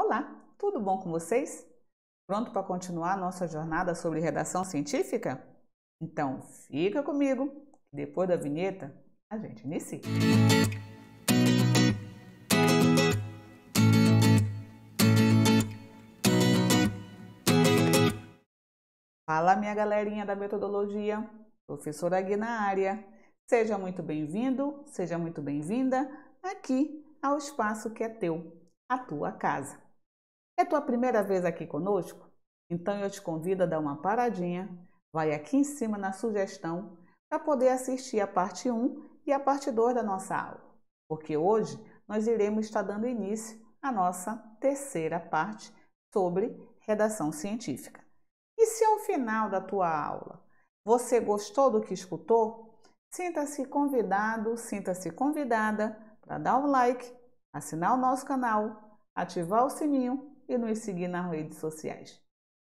Olá, tudo bom com vocês? Pronto para continuar nossa jornada sobre redação científica? Então, fica comigo, que depois da vinheta a gente inicia. Fala, minha galerinha da metodologia, professora Gui na área. Seja muito bem-vindo, seja muito bem-vinda aqui ao espaço que é teu, a tua casa. É tua primeira vez aqui conosco? Então eu te convido a dar uma paradinha, vai aqui em cima na sugestão para poder assistir a parte 1 e a parte 2 da nossa aula, porque hoje nós iremos estar dando início à nossa terceira parte sobre redação científica. E se ao final da tua aula você gostou do que escutou, sinta-se convidado, sinta-se convidada para dar um like, assinar o nosso canal, ativar o sininho e nos seguir nas redes sociais.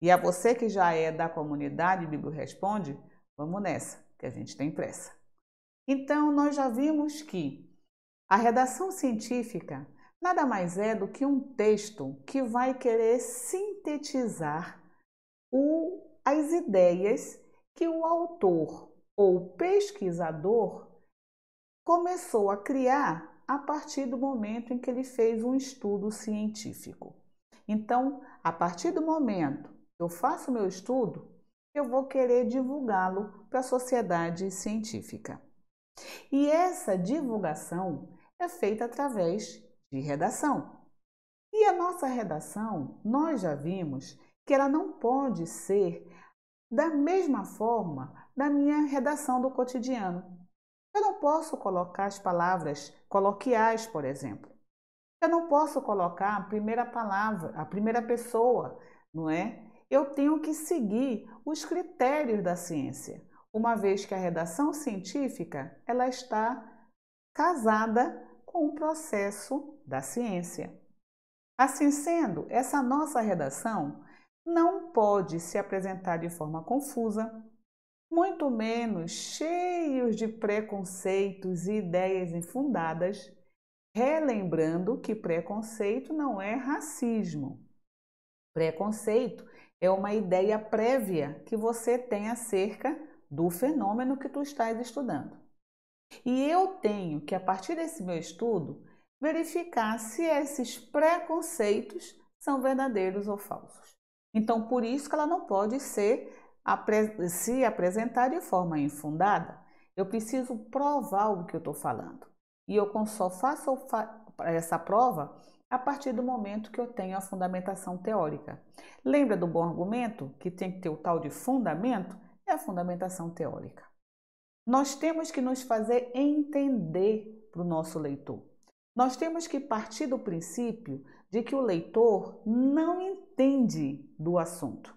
E a você que já é da comunidade Bíblia Responde, vamos nessa, que a gente tem pressa. Então, nós já vimos que a redação científica nada mais é do que um texto que vai querer sintetizar as ideias que o autor ou pesquisador começou a criar a partir do momento em que ele fez um estudo científico. Então, a partir do momento que eu faço meu estudo, eu vou querer divulgá-lo para a sociedade científica. E essa divulgação é feita através de redação. E a nossa redação, nós já vimos que ela não pode ser da mesma forma da minha redação do cotidiano. Eu não posso colocar as palavras coloquiais, por exemplo. Eu não posso colocar a primeira palavra, a primeira pessoa, não é? Eu tenho que seguir os critérios da ciência, uma vez que a redação científica ela está casada com o processo da ciência. Assim sendo, essa nossa redação não pode se apresentar de forma confusa, muito menos cheios de preconceitos e ideias infundadas, relembrando que preconceito não é racismo. Preconceito é uma ideia prévia que você tem acerca do fenômeno que tu estás estudando. E eu tenho que, a partir desse meu estudo, verificar se esses preconceitos são verdadeiros ou falsos. Então, por isso que ela não pode se apresentar de forma infundada. Eu preciso provar o que eu estou falando. E eu só faço essa prova a partir do momento que eu tenho a fundamentação teórica. Lembra do bom argumento, que tem que ter o tal de fundamento? É a fundamentação teórica. Nós temos que nos fazer entender para o nosso leitor. Nós temos que partir do princípio de que o leitor não entende do assunto.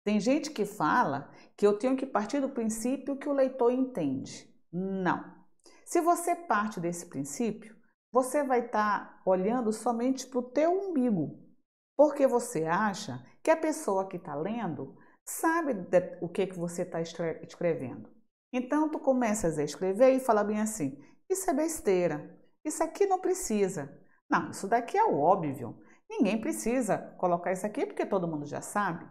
Tem gente que fala que eu tenho que partir do princípio que o leitor entende. Não. Se você parte desse princípio, você vai estar olhando somente para o teu umbigo, porque você acha que a pessoa que está lendo sabe o que você está escrevendo. Então, tu começas a escrever e fala bem assim, isso é besteira, isso aqui não precisa. Não, isso daqui é o óbvio, ninguém precisa colocar isso aqui porque todo mundo já sabe.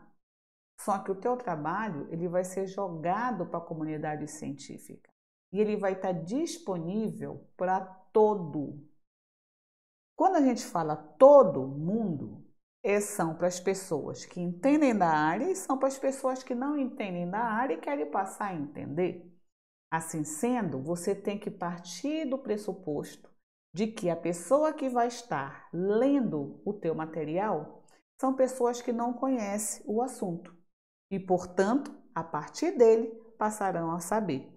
Só que o teu trabalho ele vai ser jogado para a comunidade científica e ele vai estar disponível para todo. Quando a gente fala todo mundo, são para as pessoas que entendem da área e são para as pessoas que não entendem da área e querem passar a entender. Assim sendo, você tem que partir do pressuposto de que a pessoa que vai estar lendo o teu material são pessoas que não conhecem o assunto e, portanto, a partir dele passarão a saber.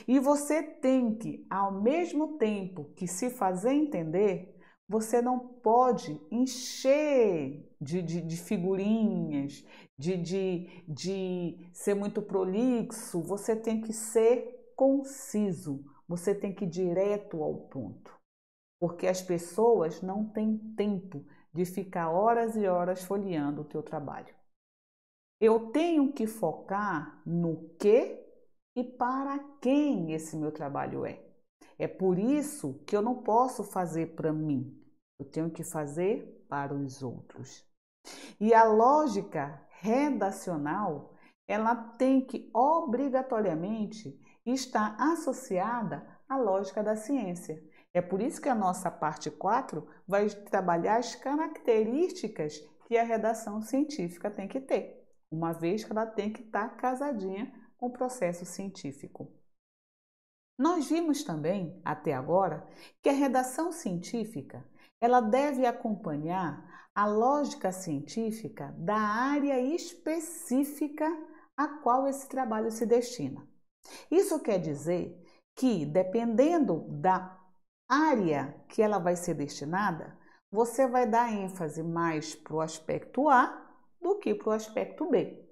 E você tem que, ao mesmo tempo que se fazer entender, você não pode encher de figurinhas, de ser muito prolixo, você tem que ser conciso, você tem que ir direto ao ponto. Porque as pessoas não têm tempo de ficar horas e horas folheando o teu trabalho. Eu tenho que focar no que e para quem esse meu trabalho é. É por isso que eu não posso fazer para mim. Eu tenho que fazer para os outros. E a lógica redacional, ela tem que obrigatoriamente estar associada à lógica da ciência. É por isso que a nossa parte 4 vai trabalhar as características que a redação científica tem que ter, uma vez que ela tem que estar casadinha com o processo científico. Nós vimos também, até agora, que a redação científica ela deve acompanhar a lógica científica da área específica a qual esse trabalho se destina. Isso quer dizer que, dependendo da área que ela vai ser destinada, você vai dar ênfase mais para o aspecto A do que para o aspecto B.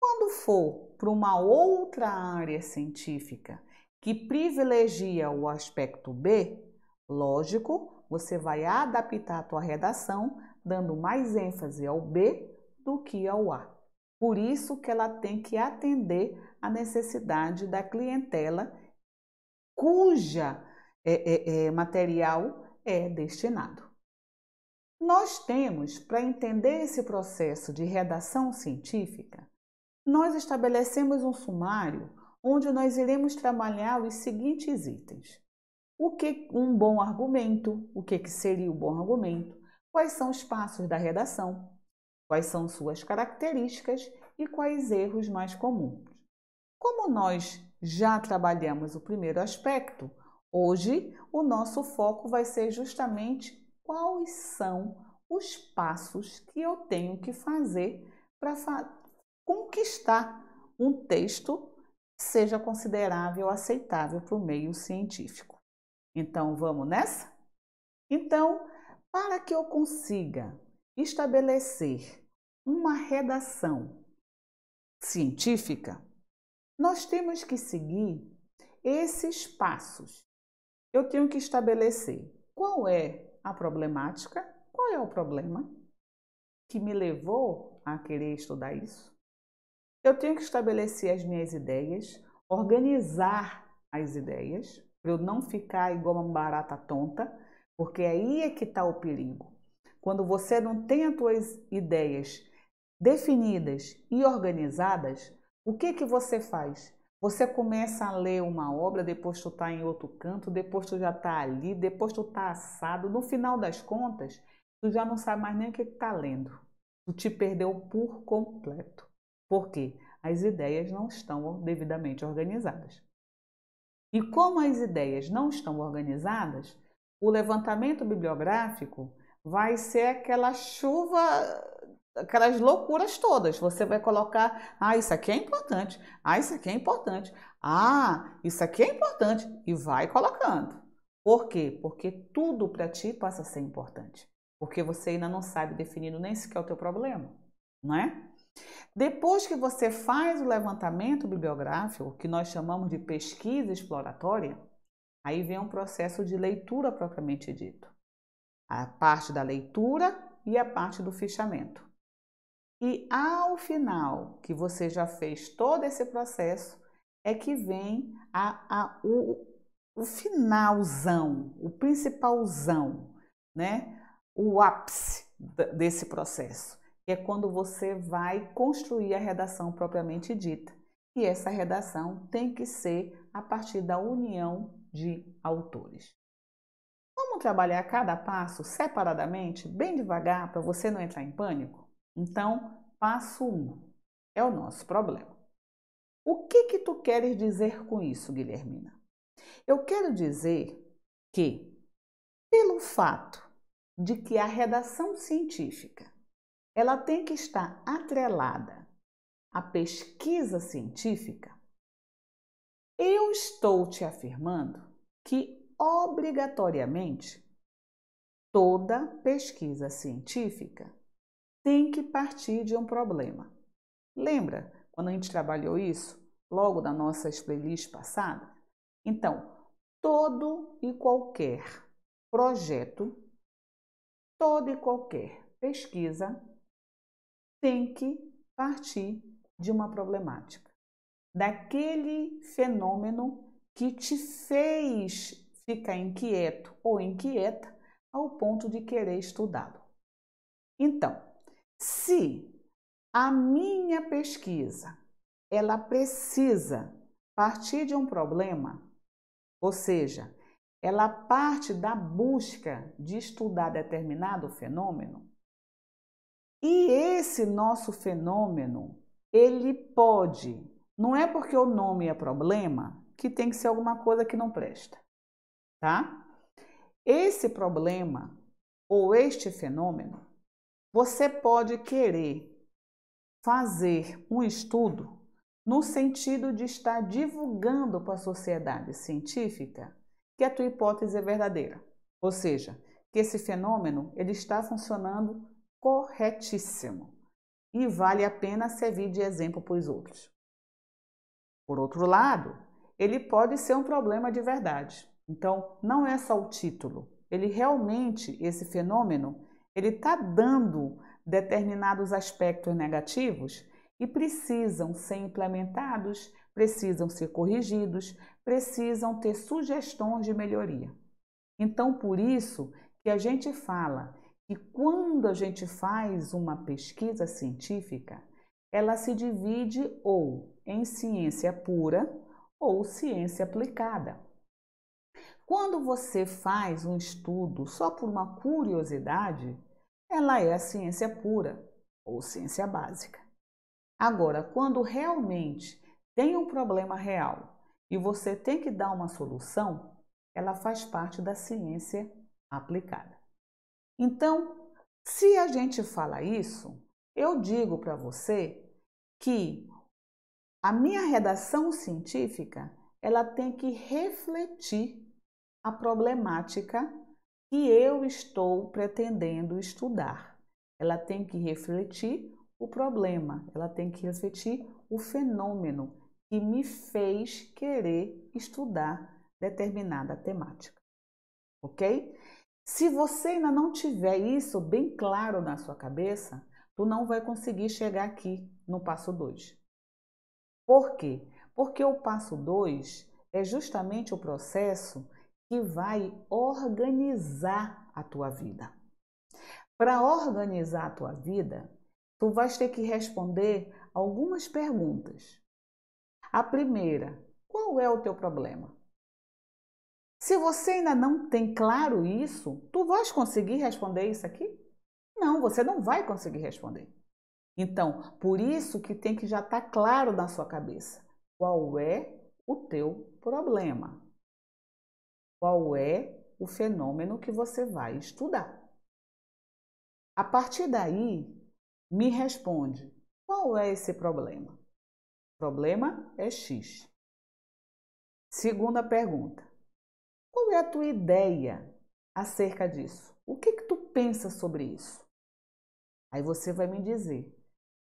Quando for para uma outra área científica que privilegia o aspecto B, lógico, você vai adaptar a tua redação dando mais ênfase ao B do que ao A. Por isso que ela tem que atender à necessidade da clientela cuja material é destinado. Nós temos, para entender esse processo de redação científica, nós estabelecemos um sumário onde nós iremos trabalhar os seguintes itens. O que um bom argumento, o que seria o bom argumento, quais são os passos da redação, quais são suas características e quais erros mais comuns. Como nós já trabalhamos o primeiro aspecto, hoje o nosso foco vai ser justamente quais são os passos que eu tenho que fazer para conquistar um texto que seja considerável, aceitável para o meio científico. Então, vamos nessa? Então, para que eu consiga estabelecer uma redação científica, nós temos que seguir esses passos. Eu tenho que estabelecer qual é a problemática, qual é o problema que me levou a querer estudar isso. Eu tenho que estabelecer as minhas ideias, organizar as ideias, para eu não ficar igual uma barata tonta, porque aí é que está o perigo. Quando você não tem as suas ideias definidas e organizadas, o que você faz? Você começa a ler uma obra, depois tu está em outro canto, depois tu já está ali, depois tu está assado. No final das contas, tu já não sabe mais nem o que está lendo. Tu te perdeu por completo. Por quê? As ideias não estão devidamente organizadas. E como as ideias não estão organizadas, o levantamento bibliográfico vai ser aquela chuva, aquelas loucuras todas. Você vai colocar, isso aqui é importante, isso aqui é importante, isso aqui é importante, e vai colocando. Por quê? Porque tudo para ti passa a ser importante. Porque você ainda não sabe definir nem sequer o teu problema, não é? Depois que você faz o levantamento bibliográfico, que nós chamamos de pesquisa exploratória, aí vem um processo de leitura propriamente dito. A parte da leitura e a parte do fichamento. E ao final, que você já fez todo esse processo, é que vem o finalzão, o principalzão, né? O ápice desse processo, que é quando você vai construir a redação propriamente dita. E essa redação tem que ser a partir da união de autores. Vamos trabalhar cada passo separadamente, bem devagar, para você não entrar em pânico? Então, passo 1 é o nosso problema. O que tu queres dizer com isso, Guilhermina? Eu quero dizer que, pelo fato de que a redação científica ela tem que estar atrelada à pesquisa científica, eu estou te afirmando que, obrigatoriamente, toda pesquisa científica tem que partir de um problema. Lembra quando a gente trabalhou isso logo na nossa playlist passada? Então, todo e qualquer projeto, toda e qualquer pesquisa tem que partir de uma problemática, daquele fenômeno que te fez ficar inquieto ou inquieta ao ponto de querer estudá-lo. Então, se a minha pesquisa, ela precisa partir de um problema, ou seja, ela parte da busca de estudar determinado fenômeno, e esse nosso fenômeno, ele pode, não é porque o nome é problema que tem que ser alguma coisa que não presta, tá? Esse problema ou este fenômeno, você pode querer fazer um estudo no sentido de estar divulgando para a sociedade científica que a tua hipótese é verdadeira, ou seja, que esse fenômeno ele está funcionando corretíssimo e vale a pena servir de exemplo para os outros. Por outro lado, ele pode ser um problema de verdade. Então, não é só o título. Ele realmente, esse fenômeno, ele está dando determinados aspectos negativos e precisam ser implementados, precisam ser corrigidos, precisam ter sugestões de melhoria. Então, por isso que a gente fala que quando a gente faz uma pesquisa científica, ela se divide ou em ciência pura ou ciência aplicada. Quando você faz um estudo só por uma curiosidade, ela é a ciência pura ou ciência básica. Agora, quando realmente tem um problema real e você tem que dar uma solução, ela faz parte da ciência aplicada. Então, se a gente fala isso, eu digo para você que a minha redação científica, ela tem que refletir a problemática que eu estou pretendendo estudar. Ela tem que refletir o problema, ela tem que refletir o fenômeno que me fez querer estudar determinada temática, ok? Se você ainda não tiver isso bem claro na sua cabeça, tu não vai conseguir chegar aqui no passo 2. Por quê? Porque o passo 2 é justamente o processo que vai organizar a tua vida. Para organizar a tua vida, tu vais ter que responder algumas perguntas. A primeira, qual é o teu problema? Se você ainda não tem claro isso, tu vais conseguir responder isso aqui? Não, você não vai conseguir responder. Então, por isso que tem que já estar claro na sua cabeça qual é o teu problema. Qual é o fenômeno que você vai estudar. A partir daí, me responde, qual é esse problema? O problema é X. Segunda pergunta, qual é a tua ideia acerca disso? O que tu pensa sobre isso? Aí você vai me dizer,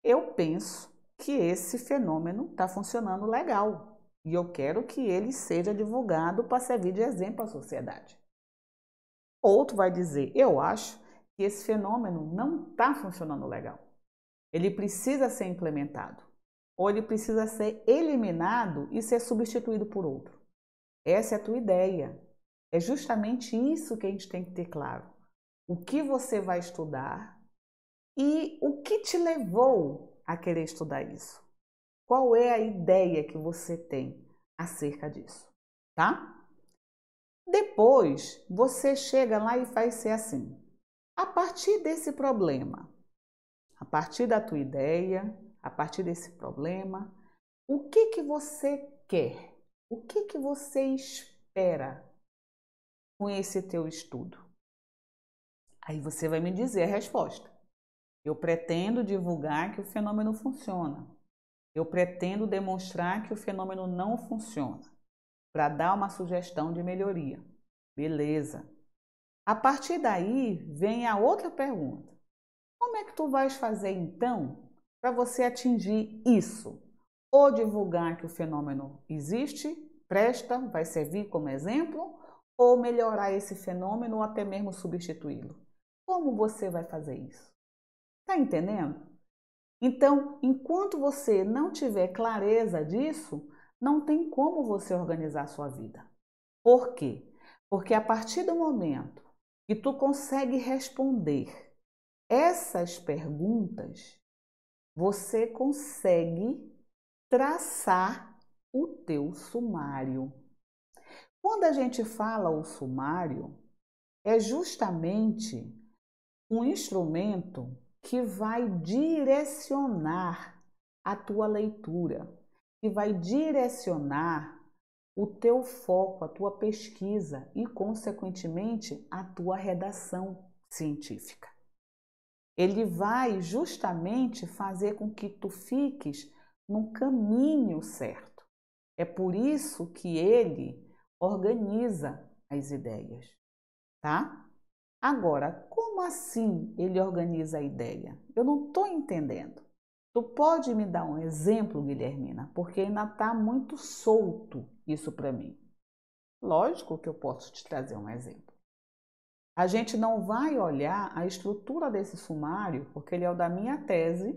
eu penso que esse fenômeno está funcionando legal e eu quero que ele seja divulgado para servir de exemplo à sociedade. Outro vai dizer, eu acho que esse fenômeno não está funcionando legal. Ele precisa ser implementado ou ele precisa ser eliminado e ser substituído por outro. Essa é a tua ideia. É justamente isso que a gente tem que ter claro. O que você vai estudar e o que te levou a querer estudar isso. Qual é a ideia que você tem acerca disso, tá? Depois, você chega lá e vai ser assim. A partir desse problema, a partir da tua ideia, a partir desse problema, o que você quer? O que você espera com esse teu estudo? Aí você vai me dizer a resposta. Eu pretendo divulgar que o fenômeno funciona. Eu pretendo demonstrar que o fenômeno não funciona, para dar uma sugestão de melhoria. Beleza. A partir daí vem a outra pergunta. Como é que tu vais fazer então para você atingir isso? Ou divulgar que o fenômeno existe, presta, vai servir como exemplo, ou melhorar esse fenômeno ou até mesmo substituí-lo. Como você vai fazer isso? Tá entendendo? Então, enquanto você não tiver clareza disso, não tem como você organizar a sua vida. Por quê? Porque a partir do momento que tu consegue responder essas perguntas você consegue traçar o teu sumário. Quando a gente fala o sumário, é justamente um instrumento que vai direcionar a tua leitura, que vai direcionar o teu foco, a tua pesquisa e, consequentemente, a tua redação científica. Ele vai justamente fazer com que tu fiques no caminho certo. É por isso que ele organiza as ideias, tá? Agora, como assim ele organiza a ideia? Eu não estou entendendo. Tu pode me dar um exemplo, Guilhermina? Porque ainda está muito solto isso para mim. Lógico que eu posso te trazer um exemplo. A gente não vai olhar a estrutura desse sumário, porque ele é o da minha tese,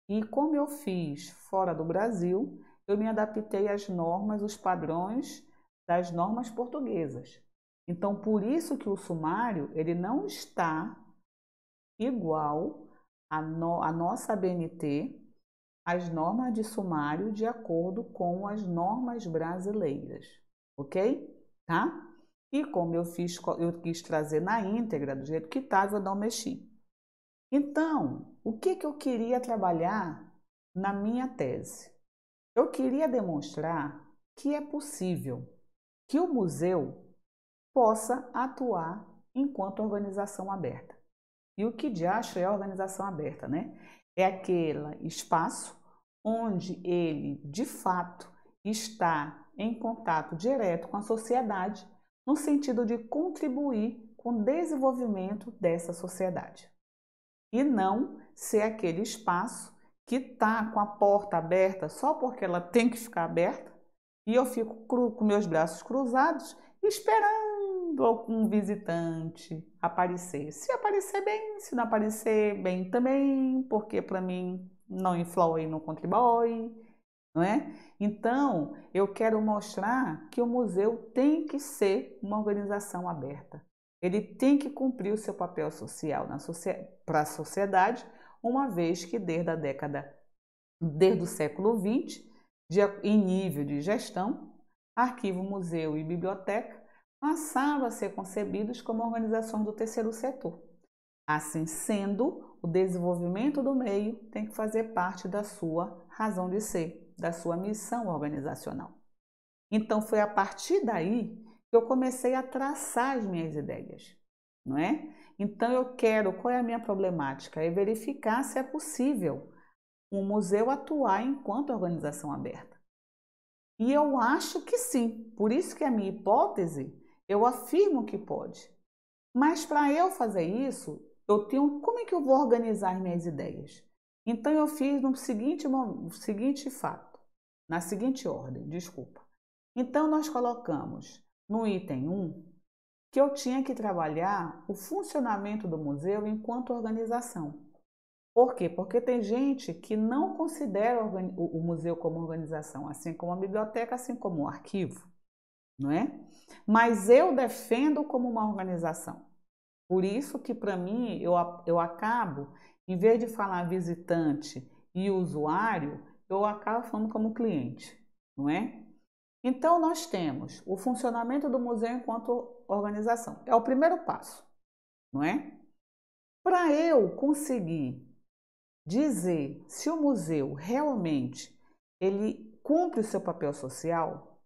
e como eu fiz fora do Brasil, eu me adaptei às normas, os padrões das normas portuguesas. Então, por isso que o sumário ele não está igual à nossa ABNT, as normas de sumário de acordo com as normas brasileiras, ok? Tá? E como eu quis trazer na íntegra, do jeito que estava, eu não mexi. Então, o que eu queria trabalhar na minha tese? Eu queria demonstrar que é possível que o museu possa atuar enquanto organização aberta. E o que de acho é a organização aberta, né? É aquele espaço onde ele, de fato, está em contato direto com a sociedade, no sentido de contribuir com o desenvolvimento dessa sociedade. E não ser aquele espaço que está com a porta aberta só porque ela tem que ficar aberta e eu fico com meus braços cruzados esperando algum visitante aparecer. Se aparecer bem, se não aparecer bem também, porque para mim não influi e não contribui, não é? Então, eu quero mostrar que o museu tem que ser uma organização aberta. Ele tem que cumprir o seu papel social para a sociedade, uma vez que desde o século XX, em nível de gestão, arquivo, museu e biblioteca passaram a ser concebidos como organizações do terceiro setor. Assim sendo, o desenvolvimento do meio tem que fazer parte da sua razão de ser, da sua missão organizacional. Então, foi a partir daí que eu comecei a traçar as minhas ideias, não é? Então, qual é a minha problemática? É verificar se é possível um museu atuar enquanto organização aberta. E eu acho que sim, por isso que a minha hipótese, eu afirmo que pode. Mas para eu fazer isso, como é que eu vou organizar as minhas ideias? Então eu fiz no seguinte fato, na seguinte ordem, desculpa. Então nós colocamos no item 1 que eu tinha que trabalhar o funcionamento do museu enquanto organização. Por quê? Porque tem gente que não considera o museu como organização, assim como a biblioteca, assim como o arquivo, não é? Mas eu defendo como uma organização. Por isso que, para mim, eu acabo, em vez de falar visitante e usuário, eu acabo falando como cliente, não é? Então, nós temos o funcionamento do museu enquanto organização. É o primeiro passo, não é? Para eu conseguir dizer se o museu realmente ele cumpre o seu papel social,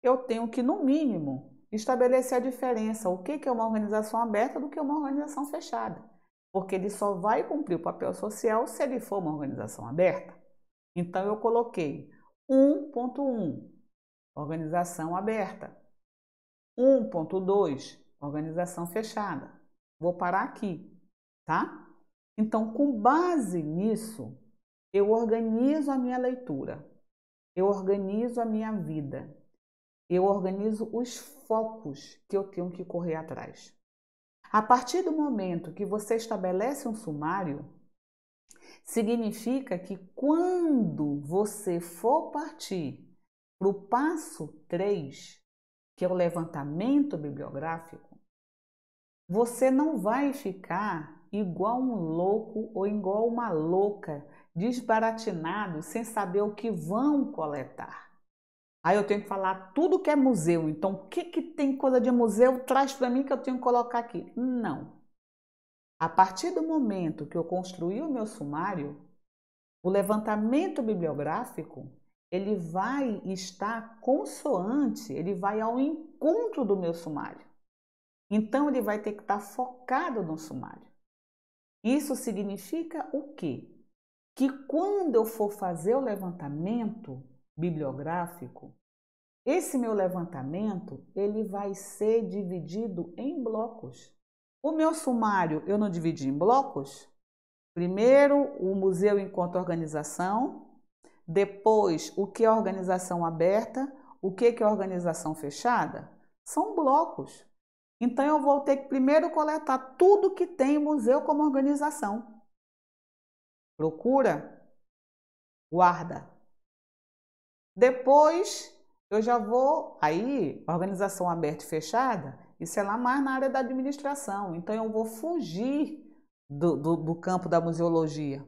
eu tenho que, no mínimo, estabelecer a diferença, o que é uma organização aberta do que uma organização fechada. Porque ele só vai cumprir o papel social se ele for uma organização aberta. Então, eu coloquei 1.1, organização aberta. 1.2, organização fechada. Vou parar aqui, tá? Então, com base nisso, eu organizo a minha leitura, eu organizo a minha vida, eu organizo os focos que eu tenho que correr atrás. A partir do momento que você estabelece um sumário, significa que quando você for partir para o passo 3, que é o levantamento bibliográfico, você não vai ficar igual um louco ou igual uma louca, desbaratinados, sem saber o que vão coletar. Aí eu tenho que falar tudo que é museu. Então, o que tem coisa de museu? Traz para mim que eu tenho que colocar aqui. Não. A partir do momento que eu construí o meu sumário, o levantamento bibliográfico, ele vai estar consoante, ele vai ao encontro do meu sumário. Então, ele vai ter que estar focado no sumário. Isso significa o quê? Que quando eu for fazer o levantamento bibliográfico, esse meu levantamento, ele vai ser dividido em blocos. O meu sumário eu não dividi em blocos? Primeiro, o museu enquanto organização, depois, o que é organização aberta, o que é organização fechada? São blocos. Então, eu vou ter que primeiro coletar tudo que tem o museu como organização. Procura, guarda. Depois, eu já vou, aí, organização aberta e fechada, isso é lá mais na área da administração. Então, eu vou fugir do campo da museologia.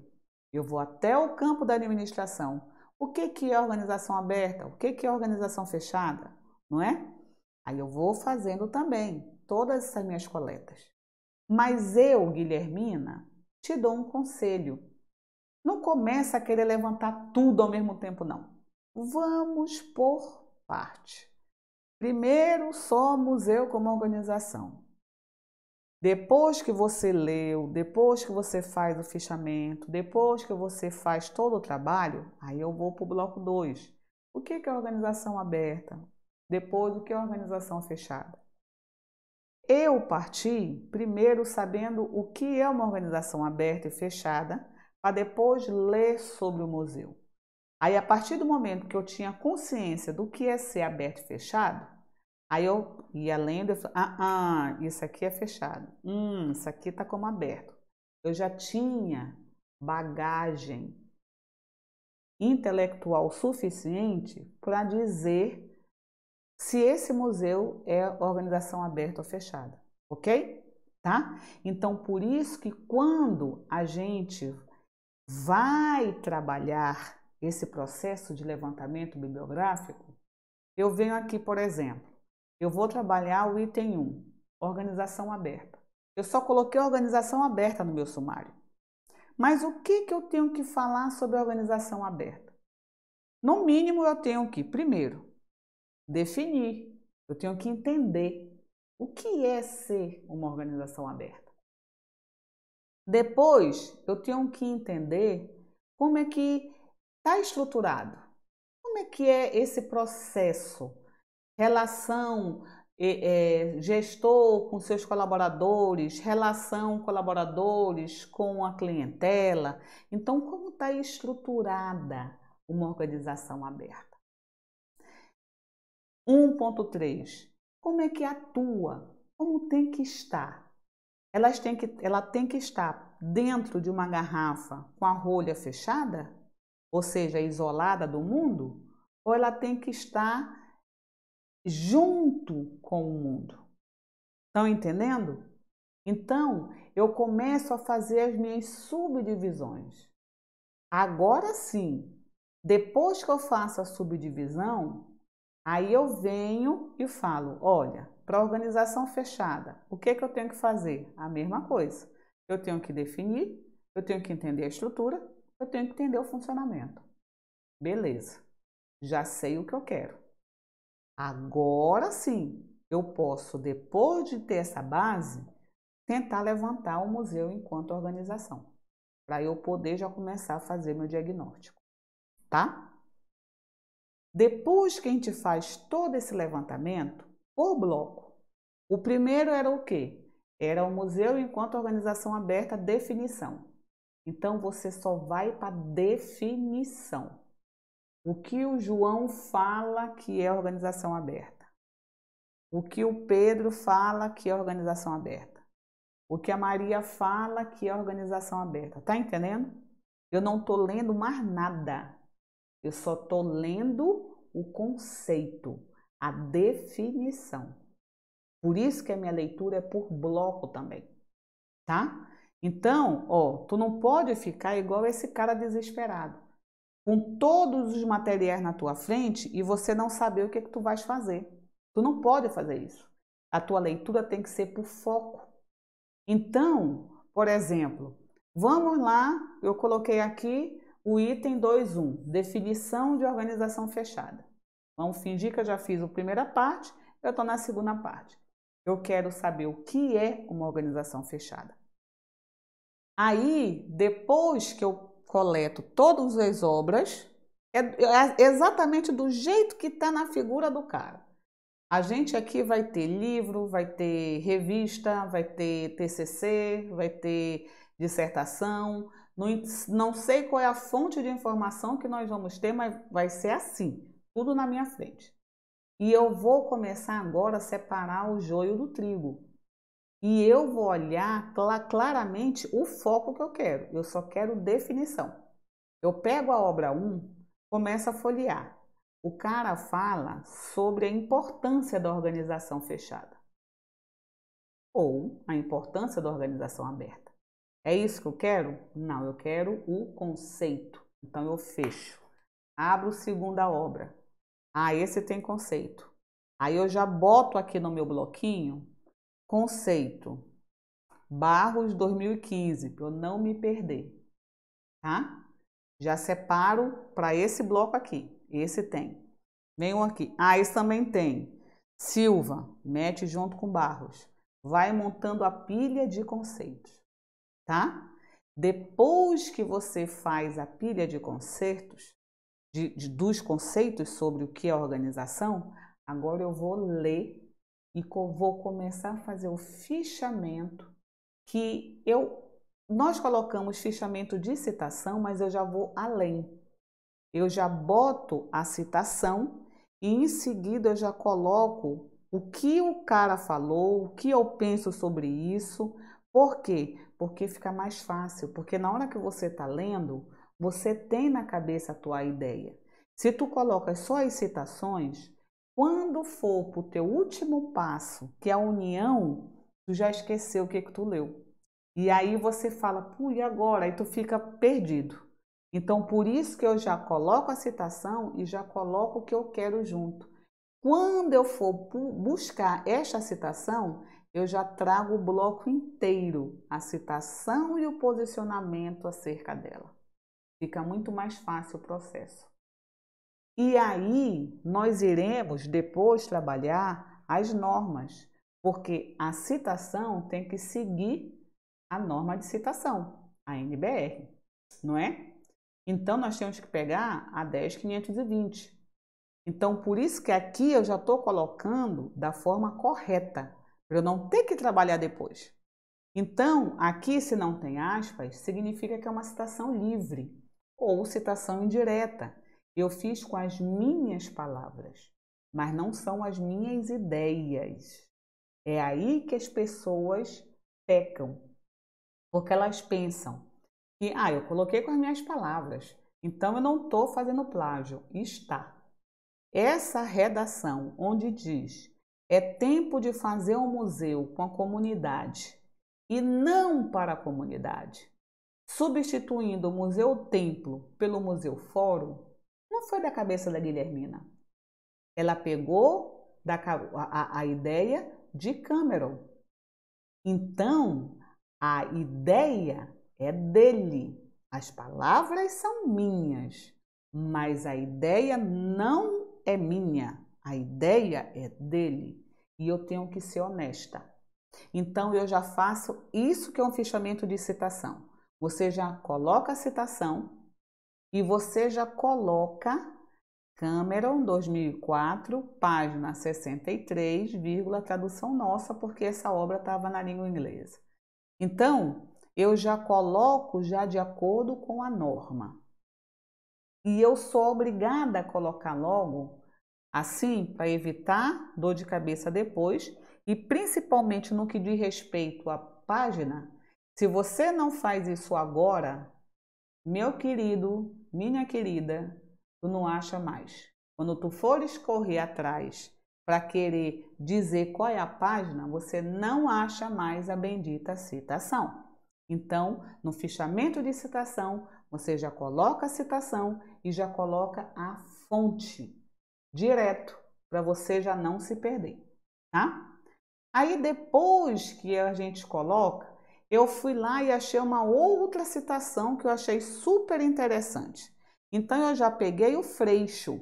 Eu vou até o campo da administração. O que é organização aberta? O que é organização fechada? Não é? Aí eu vou fazendo também todas essas minhas coletas. Mas eu, Guilhermina, te dou um conselho. Não começa a querer levantar tudo ao mesmo tempo, não. Vamos por parte. Primeiro, só museu como organização. Depois que você leu, depois que você faz o fichamento, depois que você faz todo o trabalho, aí eu vou para o bloco 2. O que é organização aberta? Depois, o que é organização fechada? Eu parti primeiro sabendo o que é uma organização aberta e fechada, para depois ler sobre o museu. Aí, a partir do momento que eu tinha consciência do que é ser aberto e fechado, aí eu ia lendo e falei, isso aqui é fechado. Isso aqui está como aberto. Eu já tinha bagagem intelectual suficiente para dizer se esse museu é organização aberta ou fechada, ok? Tá? Então, por isso que quando a gente vai trabalhar esse processo de levantamento bibliográfico, eu venho aqui, por exemplo, eu vou trabalhar o item 1, organização aberta. Eu só coloquei organização aberta no meu sumário. Mas o que eu tenho que falar sobre a organização aberta? No mínimo, eu tenho que, primeiro, definir. Eu tenho que entender o que é ser uma organização aberta. Depois, eu tenho que entender como é que está estruturado. Como é que é esse processo? Relação gestor com seus colaboradores, relação colaboradores com a clientela. Então, como está estruturada uma organização aberta? 1.3. Como é que atua? Como tem que estar? Ela tem que estar dentro de uma garrafa com a rolha fechada, ou seja, isolada do mundo, ou ela tem que estar junto com o mundo. Estão entendendo? Então, eu começo a fazer as minhas subdivisões. Agora sim, depois que eu faço a subdivisão, aí eu venho e falo, olha, para a organização fechada, o que eu tenho que fazer? A mesma coisa. Eu tenho que definir, eu tenho que entender a estrutura, eu tenho que entender o funcionamento. Beleza, já sei o que eu quero. Agora sim, eu posso, depois de ter essa base, tentar levantar o museu enquanto organização, para eu poder já começar a fazer meu diagnóstico, tá? Depois que a gente faz todo esse levantamento, por bloco, o primeiro era o quê? Era o museu enquanto organização aberta, definição. Então, você só vai para definição. O que o João fala que é organização aberta? O que o Pedro fala que é organização aberta? O que a Maria fala que é organização aberta? Tá entendendo? Eu não estou lendo mais nada. Eu só estou lendo o conceito, a definição. Por isso que a minha leitura é por bloco também, tá? Então, ó, tu não pode ficar igual esse cara desesperado, com todos os materiais na tua frente e você não saber o que tu vais fazer. Tu não pode fazer isso. A tua leitura tem que ser por foco. Então, por exemplo, vamos lá, eu coloquei aqui o item 2.1, definição de organização fechada. Vamos fingir que eu já fiz a primeira parte, eu estou na segunda parte. Eu quero saber o que é uma organização fechada. Aí, depois que eu coleto todas as obras, é exatamente do jeito que está na figura do cara. A gente aqui vai ter livro, vai ter revista, vai ter TCC, vai ter dissertação. Não sei qual é a fonte de informação que nós vamos ter, mas vai ser assim, tudo na minha frente. E eu vou começar agora a separar o joio do trigo. E eu vou olhar claramente o foco que eu quero. Eu só quero definição. Eu pego a obra 1, começo a folhear. O cara fala sobre a importância da organização fechada ou a importância da organização aberta. É isso que eu quero? Não, eu quero o conceito. Então eu fecho. Abro segunda obra. Ah, esse tem conceito. Aí eu já boto aqui no meu bloquinho conceito. Barros 2015, para eu não me perder, tá? Já separo para esse bloco aqui. Esse tem. Venho aqui. Ah, esse também tem. Silva, mete junto com Barros. Vai montando a pilha de conceitos, tá? Depois que você faz a pilha de conceitos, dos conceitos sobre o que é organização, agora eu vou ler e vou começar a fazer o fichamento que nós colocamos fichamento de citação, mas eu já vou além. Eu já boto a citação e em seguida eu já coloco o que o cara falou, o que eu penso sobre isso. Por quê? Porque fica mais fácil, porque na hora que você está lendo, você tem na cabeça a tua ideia. Se tu colocas só as citações, quando for para o teu último passo, que é a união, tu já esqueceu o que tu leu. E aí você fala, pô, e agora? Aí tu fica perdido. Então, por isso que eu já coloco a citação e já coloco o que eu quero junto. Quando eu for buscar esta citação, eu já trago o bloco inteiro, a citação e o posicionamento acerca dela. Fica muito mais fácil o processo. E aí, nós iremos depois trabalhar as normas, porque a citação tem que seguir a norma de citação, a NBR, não é? Então, nós temos que pegar a 10.520. Então, por isso que aqui eu já estou colocando da forma correta, para eu não ter que trabalhar depois. Então, aqui, se não tem aspas, significa que é uma citação livre ou citação indireta. Eu fiz com as minhas palavras, mas não são as minhas ideias. É aí que as pessoas pecam, porque elas pensam que, eu coloquei com as minhas palavras, então eu não estou fazendo plágio. Está. Essa redação onde diz é tempo de fazer um museu com a comunidade e não para a comunidade, substituindo o Museu Templo pelo Museu Fórum, não foi da cabeça da Guilhermina. Ela pegou a ideia de Cameron. Então, a ideia é dele. As palavras são minhas, mas a ideia não é minha. A ideia é dele. E eu tenho que ser honesta. Então, eu já faço isso que é um fichamento de citação. Você já coloca a citação e você já coloca Cameron 2004, página 63, tradução nossa, porque essa obra estava na língua inglesa. Então, eu já coloco já de acordo com a norma. E eu sou obrigada a colocar logo assim para evitar dor de cabeça depois e principalmente no que diz respeito à página. Se você não faz isso agora, meu querido, minha querida, tu não acha mais. Quando tu fores correr atrás para querer dizer qual é a página, você não acha mais a bendita citação. Então, no fichamento de citação, você já coloca a citação e já coloca a fonte direto, para você já não se perder, tá? Aí depois que a gente coloca, eu fui lá e achei uma outra citação que eu achei super interessante. Então eu já peguei o Freixo,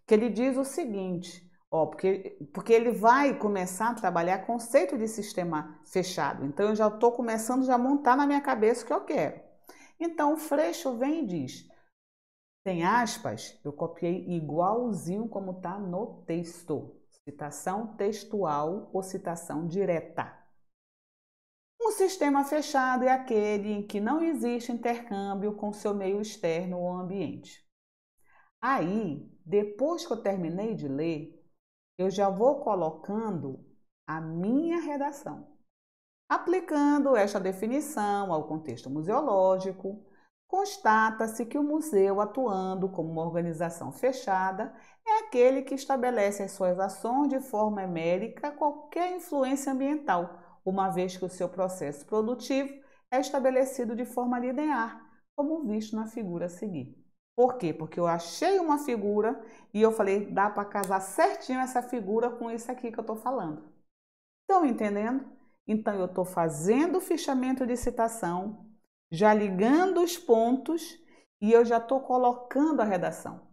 que ele diz o seguinte, ó, porque ele vai começar a trabalhar conceito de sistema fechado. Então eu já estou começando já a montar na minha cabeça o que eu quero. Então o Freixo vem e diz, tem aspas, eu copiei igualzinho como está no texto. Citação textual ou citação direta. Um sistema fechado é aquele em que não existe intercâmbio com seu meio externo ou ambiente. Aí, depois que eu terminei de ler, eu já vou colocando a minha redação. Aplicando esta definição ao contexto museológico, constata-se que o museu, atuando como uma organização fechada, é aquele que estabelece as suas ações de forma emérica a qualquer influência ambiental, uma vez que o seu processo produtivo é estabelecido de forma linear, como visto na figura a seguir. Por quê? Porque eu achei uma figura e eu falei, dá para casar certinho essa figura com isso aqui que eu estou falando. Estão entendendo? Então, eu estou fazendo o fichamento de citação, já ligando os pontos e eu já estou colocando a redação.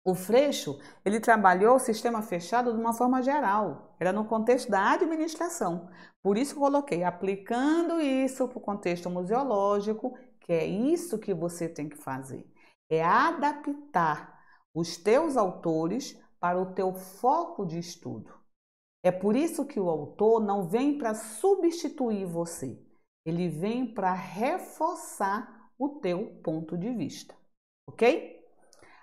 O Freixo, ele trabalhou o sistema fechado de uma forma geral, era no contexto da administração. Por isso que eu coloquei, aplicando isso para o contexto museológico, que é isso que você tem que fazer. É adaptar os teus autores para o teu foco de estudo. É por isso que o autor não vem para substituir você, ele vem para reforçar o teu ponto de vista, ok?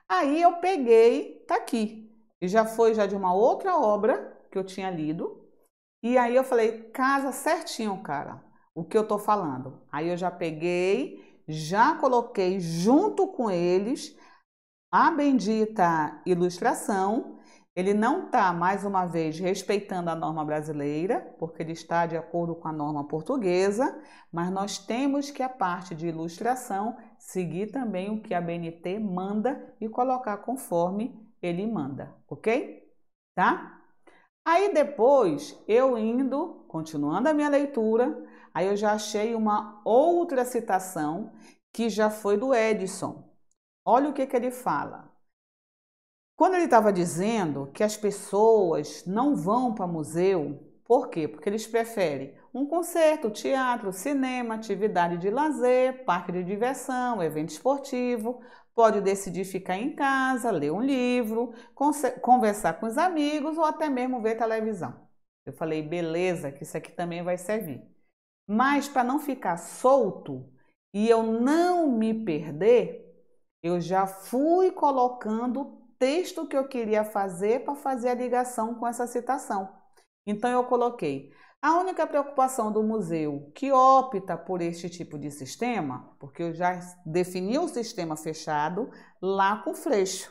Aí eu peguei, tá aqui, e já foi de uma outra obra que eu tinha lido, e aí eu falei, casa certinho, cara, o que eu tô falando. Aí eu já peguei, já coloquei junto com eles a bendita ilustração. Ele não está, mais uma vez, respeitando a norma brasileira, porque ele está de acordo com a norma portuguesa, mas nós temos que a parte de ilustração seguir também o que a BNT manda e colocar conforme ele manda, ok? Tá? Aí depois, eu indo, continuando a minha leitura, aí eu já achei uma outra citação que já foi do Edison. Olha o que ele fala. Quando ele estava dizendo que as pessoas não vão para museu, por quê? Porque eles preferem um concerto, teatro, cinema, atividade de lazer, parque de diversão, evento esportivo, pode decidir ficar em casa, ler um livro, conversar com os amigos ou até mesmo ver televisão. Eu falei, beleza, que isso aqui também vai servir. Mas para não ficar solto e eu não me perder, eu já fui colocando texto que eu queria fazer para fazer a ligação com essa citação. Então eu coloquei a única preocupação do museu que opta por este tipo de sistema, porque eu já defini o sistema fechado lá com o Freixo.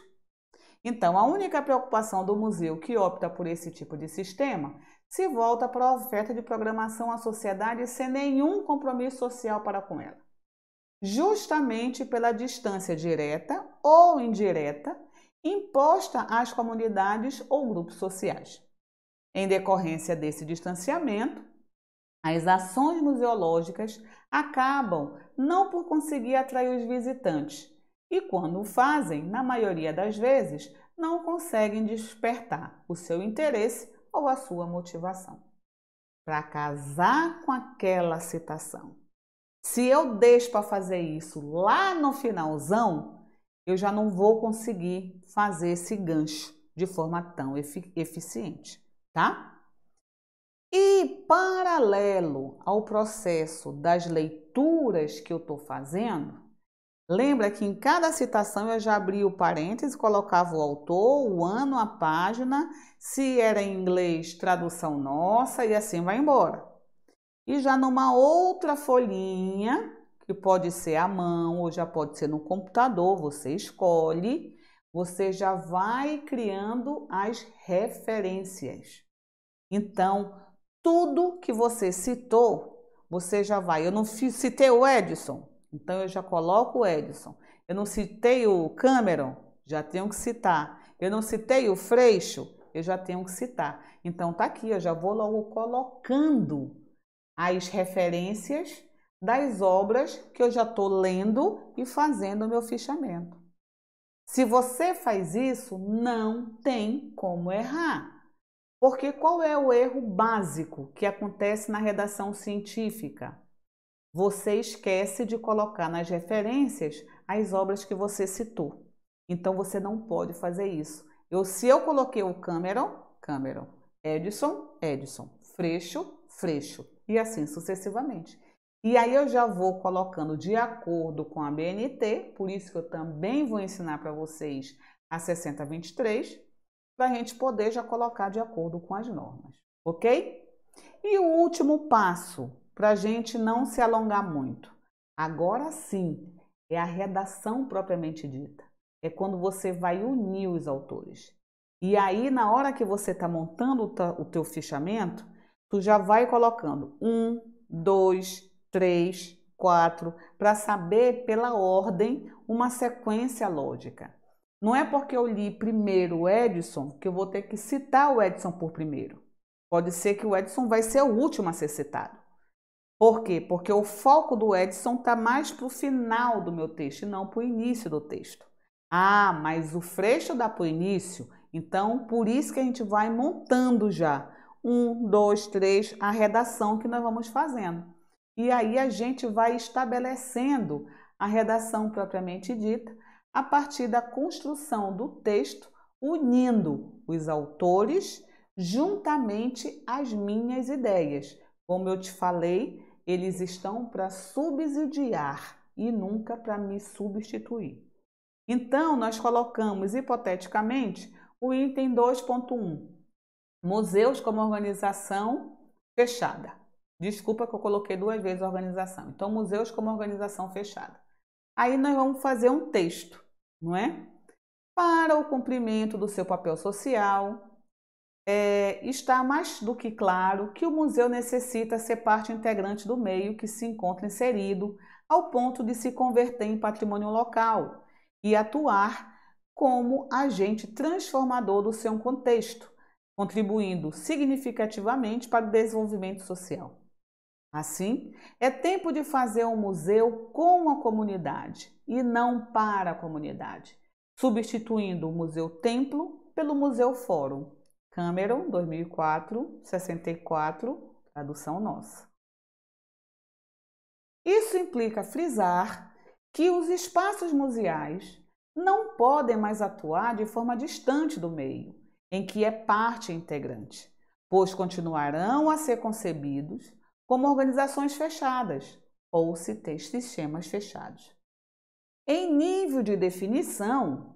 Então a única preocupação do museu que opta por esse tipo de sistema se volta para a oferta de programação à sociedade sem nenhum compromisso social para com ela. Justamente pela distância direta ou indireta imposta às comunidades ou grupos sociais. Em decorrência desse distanciamento, as ações museológicas acabam não por conseguir atrair os visitantes e, quando o fazem, na maioria das vezes, não conseguem despertar o seu interesse ou a sua motivação. Para casar com aquela citação, se eu deixo para fazer isso lá no finalzão, eu já não vou conseguir fazer esse gancho de forma tão eficiente, tá? E paralelo ao processo das leituras que eu estou fazendo, lembra que em cada citação eu já abria o parêntese, colocava o autor, o ano, a página, se era em inglês, tradução nossa e assim vai embora. E já numa outra folhinha, que pode ser à mão ou já pode ser no computador, você escolhe, você já vai criando as referências. Então, tudo que você citou, você já vai. Eu não citei o Edson, então eu já coloco o Edson. Eu não citei o Cameron, já tenho que citar. Eu não citei o Freixo, eu já tenho que citar. Então tá aqui, eu já vou logo colocando as referências das obras que eu já estou lendo e fazendo o meu fichamento. Se você faz isso, não tem como errar. Porque qual é o erro básico que acontece na redação científica? Você esquece de colocar nas referências as obras que você citou. Então você não pode fazer isso. Se eu coloquei o Cameron, Cameron, Edson, Edson, Freixo, Freixo e assim sucessivamente. E aí eu já vou colocando de acordo com a BNT, por isso que eu também vou ensinar para vocês a 6023, para a gente poder já colocar de acordo com as normas, ok? E o último passo, para a gente não se alongar muito, agora sim, é a redação propriamente dita. É quando você vai unir os autores. E aí, na hora que você está montando o teu fichamento, tu já vai colocando 1, 2, 3, 4, para saber pela ordem uma sequência lógica. Não é porque eu li primeiro o Edson que eu vou ter que citar o Edson por primeiro. Pode ser que o Edson vai ser o último a ser citado. Por quê? Porque o foco do Edson está mais para o final do meu texto e não para o início do texto. Ah, mas o Freixo dá para o início, então por isso que a gente vai montando já 1, 2, 3, a redação que nós vamos fazendo. E aí a gente vai estabelecendo a redação propriamente dita a partir da construção do texto, unindo os autores juntamente às minhas ideias. Como eu te falei, eles estão para subsidiar e nunca para me substituir. Então, nós colocamos, hipoteticamente, o item 2.1, museus como organização fechada. Desculpa que eu coloquei 2 vezes organização. Então, museus como organização fechada. Aí nós vamos fazer um texto, não é? Para o cumprimento do seu papel social, está mais do que claro que o museu necessita ser parte integrante do meio que se encontra inserido, ao ponto de se converter em patrimônio local e atuar como agente transformador do seu contexto, contribuindo significativamente para o desenvolvimento social. Assim, é tempo de fazer um museu com a comunidade e não para a comunidade, substituindo o Museu Templo pelo Museu Fórum. Cameron, 2004, 64, tradução nossa. Isso implica frisar que os espaços museais não podem mais atuar de forma distante do meio, em que é parte integrante, pois continuarão a ser concebidos como organizações fechadas ou sistemas fechados. Em nível de definição,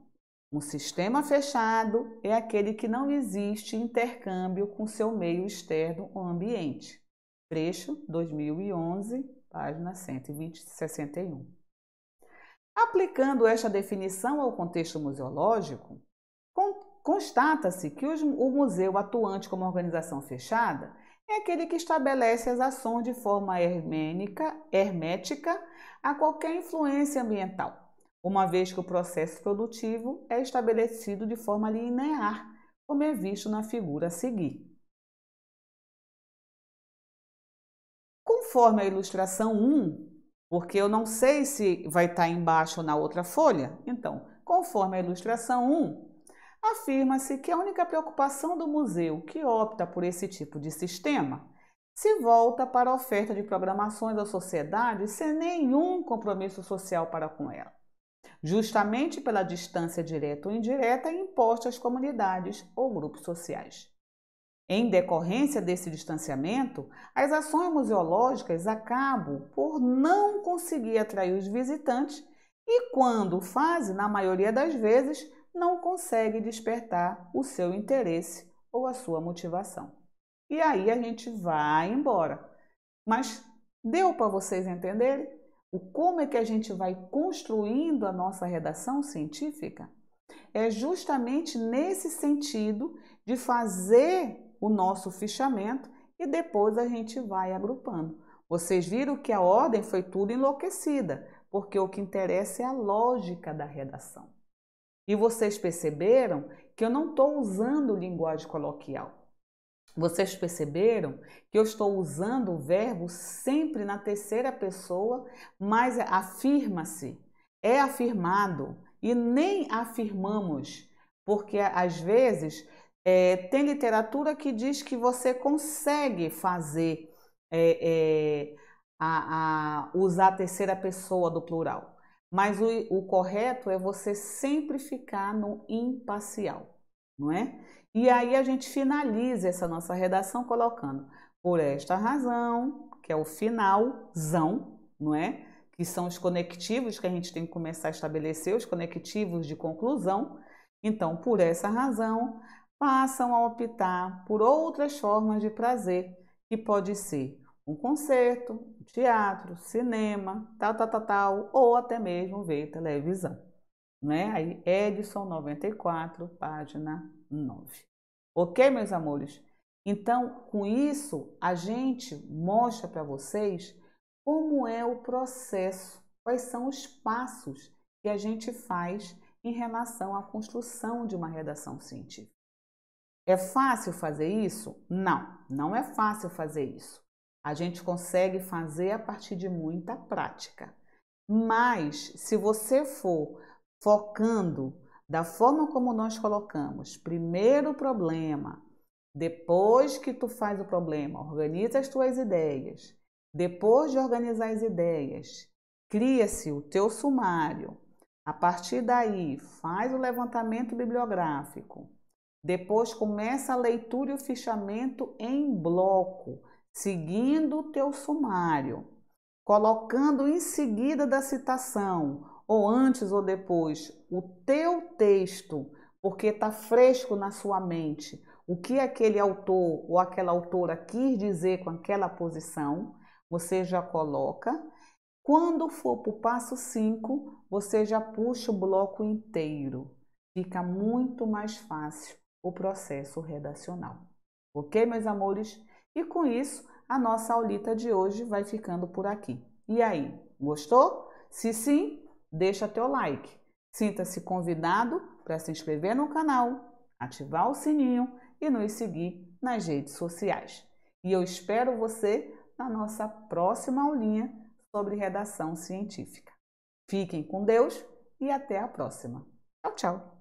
um sistema fechado é aquele que não existe intercâmbio com seu meio externo ou ambiente. Freixo, 2011, página 161. Aplicando esta definição ao contexto museológico, constata-se que o museu atuante como organização fechada é aquele que estabelece as ações de forma hermética a qualquer influência ambiental, uma vez que o processo produtivo é estabelecido de forma linear, como é visto na figura a seguir. Conforme a ilustração 1, porque eu não sei se vai estar embaixo ou na outra folha, então, conforme a ilustração 1, afirma-se que a única preocupação do museu que opta por esse tipo de sistema se volta para a oferta de programações à sociedade sem nenhum compromisso social para com ela, justamente pela distância direta ou indireta imposta às comunidades ou grupos sociais. Em decorrência desse distanciamento, as ações museológicas acabam por não conseguir atrair os visitantes e, quando fazem, na maioria das vezes, não consegue despertar o seu interesse ou a sua motivação. E aí a gente vai embora. Mas deu para vocês entenderem como é que a gente vai construindo a nossa redação científica? É justamente nesse sentido de fazer o nosso fichamento e depois a gente vai agrupando. Vocês viram que a ordem foi tudo enlouquecida, porque o que interessa é a lógica da redação. E vocês perceberam que eu não estou usando linguagem coloquial. Vocês perceberam que eu estou usando o verbo sempre na terceira pessoa, mas afirma-se, é afirmado e nem afirmamos, porque às vezes tem literatura que diz que você consegue fazer usar a terceira pessoa do plural, mas o correto é você sempre ficar no imparcial, não é? E aí a gente finaliza essa nossa redação colocando por esta razão, que é o finalzão, não é? Que são os conectivos que a gente tem que começar a estabelecer, os conectivos de conclusão. Então, por essa razão, passam a optar por outras formas de prazer, que pode ser um concerto, um teatro, cinema, tal, ou até mesmo ver televisão. Né? Aí, Edson 94, página 9. Ok, meus amores? Então, com isso, a gente mostra para vocês como é o processo, quais são os passos que a gente faz em relação à construção de uma redação científica. É fácil fazer isso? Não, não é fácil fazer isso. A gente consegue fazer a partir de muita prática. Mas, se você for focando da forma como nós colocamos, primeiro o problema, depois que tu faz o problema, organiza as tuas ideias, depois de organizar as ideias, cria-se o teu sumário, a partir daí faz o levantamento bibliográfico, depois começa a leitura e o fichamento em bloco, seguindo o teu sumário, colocando em seguida da citação, ou antes ou depois, o teu texto, porque está fresco na sua mente, o que aquele autor ou aquela autora quis dizer com aquela posição, você já coloca. Quando for para o passo 5, você já puxa o bloco inteiro. Fica muito mais fácil o processo redacional. Ok, meus amores? E com isso, a nossa aulita de hoje vai ficando por aqui. E aí, gostou? Se sim, deixa teu like. Sinta-se convidado para se inscrever no canal, ativar o sininho e nos seguir nas redes sociais. E eu espero você na nossa próxima aulinha sobre redação científica. Fiquem com Deus e até a próxima. Tchau, tchau!